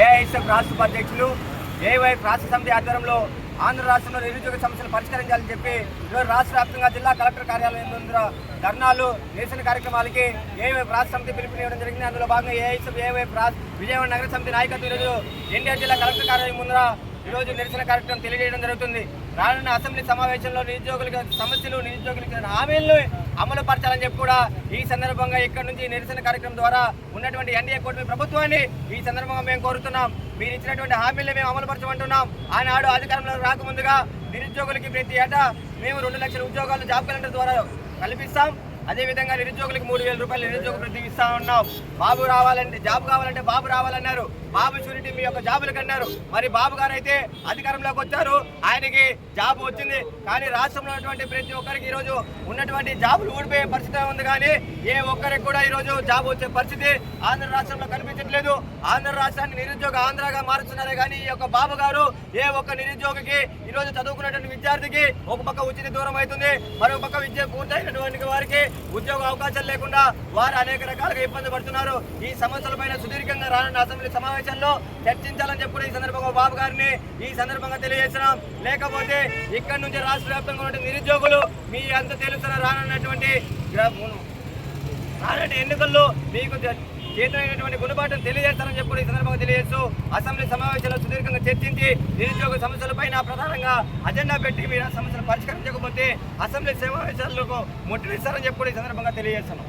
AISF రాష్ట్ర ఉపాధ్యక్షులు AIYF రాష్ట్ర సమితి ఆధ్వర్యంలో ఆంధ్ర రాష్ట్రంలో నిరుద్యోగ సమస్యలు పరిష్కరించాలని చెప్పి ఈరోజు రాష్ట్ర వ్యాప్తంగా జిల్లా కలెక్టర్ కార్యాలయం ముందు ధర్నాలు నిరసన కార్యక్రమాలకి ఏవైఎఫ్ రాష్ట్ర సమితి పిలుపునివ్వడం జరిగింది. అందులో భాగంగా ఏఐఎస్ఎఫ్ ఏవైఎఫ్ విజయవాడ నగర సమితి నాయకత్వం ఈరోజు ఎన్టీఆర్ జిల్లా కలెక్టర్ కార్యాలయం ముందర ఈరోజు నిరసన కార్యక్రమం తెలియజేయడం జరుగుతుంది. రానున్న అసెంబ్లీ సమావేశంలో నిరుద్యోగులకు సమస్యలు నిరుద్యోగులకు హామీలను అమలు పరచాలని చెప్పి కూడా ఈ సందర్భంగా ఇక్కడ నుంచి నిరసన కార్యక్రమం ద్వారా ఉన్నటువంటి ఎన్డీఏ కూటమి ప్రభుత్వాన్ని ఈ సందర్భంగా మేము కోరుతున్నాం. మీరు ఇచ్చినటువంటి హామీలను మేము అమలు పరచమంటున్నాం. ఆనాడు అధికారంలో రాకముందుగా నిరుద్యోగులకి ప్రతి ఏటా మేము 2 లక్షల ఉద్యోగాలు జాబ్ క్యాలెండర్ ద్వారా కల్పిస్తాం. అదేవిధంగా నిరుద్యోగులకు 3,000 రూపాయలు నిరుద్యోగ వృత్తి ఇస్తా ఉన్నాం. బాబు రావాలంటే జాబ్ కావాలంటే బాబు రావాలన్నారు. బాబు షూరిటీ మీ యొక్క జాబులకు అన్నారు. మరి బాబు గారు అయితే అధికారంలోకి వచ్చారు, ఆయనకి జాబ్ వచ్చింది. కానీ రాష్ట్రంలో ఉన్నటువంటి ప్రతి ఒక్కరికి ఈరోజు ఉన్నటువంటి జాబులు ఊడిపోయే పరిస్థితి ఉంది. కానీ ఏ ఒక్కరికి కూడా ఈరోజు జాబ్ వచ్చే పరిస్థితి ఆంధ్ర రాష్ట్రంలో కనిపించట్లేదు. ఆంధ్ర రాష్ట్రాన్ని నిరుద్యోగ ఆంధ్రగా మారుస్తున్నారే కానీ ఈ యొక్క బాబు గారు ఏ ఒక్క నిరుద్యోగికి ఈరోజు చదువుకున్నటువంటి విద్యార్థికి ఒక పక్క ఉచిత దూరం అవుతుంది, మరొక పక్క విద్య పూర్తయినటువంటి వారికి ఉద్యోగ అవకాశాలు లేకుండా వారు అనేక రకాలుగా ఇబ్బంది పడుతున్నారు. ఈ సమస్యలపైన సుదీర్ఘంగా రానున్న అసెంబ్లీ సమావేశంలో చర్చించాలని చెప్పి ఈ సందర్భంగా బాబు గారిని ఈ సందర్భంగా తెలియజేస్తున్నాం. లేకపోతే ఇక్కడ నుంచి రాష్ట్ర వ్యాప్తంగా ఉన్న నిరుద్యోగులు మీ అంత తెలుస్తున్న రానున్నటువంటి ఎన్నికల్లో మీకు చేతనైనటువంటి గుణపాఠం తెలియజేస్తారని చెప్పి ఈ సందర్భంగా తెలియజేస్తూ అసెంబ్లీ సమావేశంలో సుదీర్ఘంగా చర్చించి నిరుద్యోగ సమస్యలపైన ప్రధానంగా అజెండా పెట్టి మీరు ఆ సమస్యలు పరిష్కరించకపోతే అసెంబ్లీ సమావేశాలకు ముట్టడిస్తారని చెప్పి ఈ సందర్భంగా తెలియజేస్తున్నాం.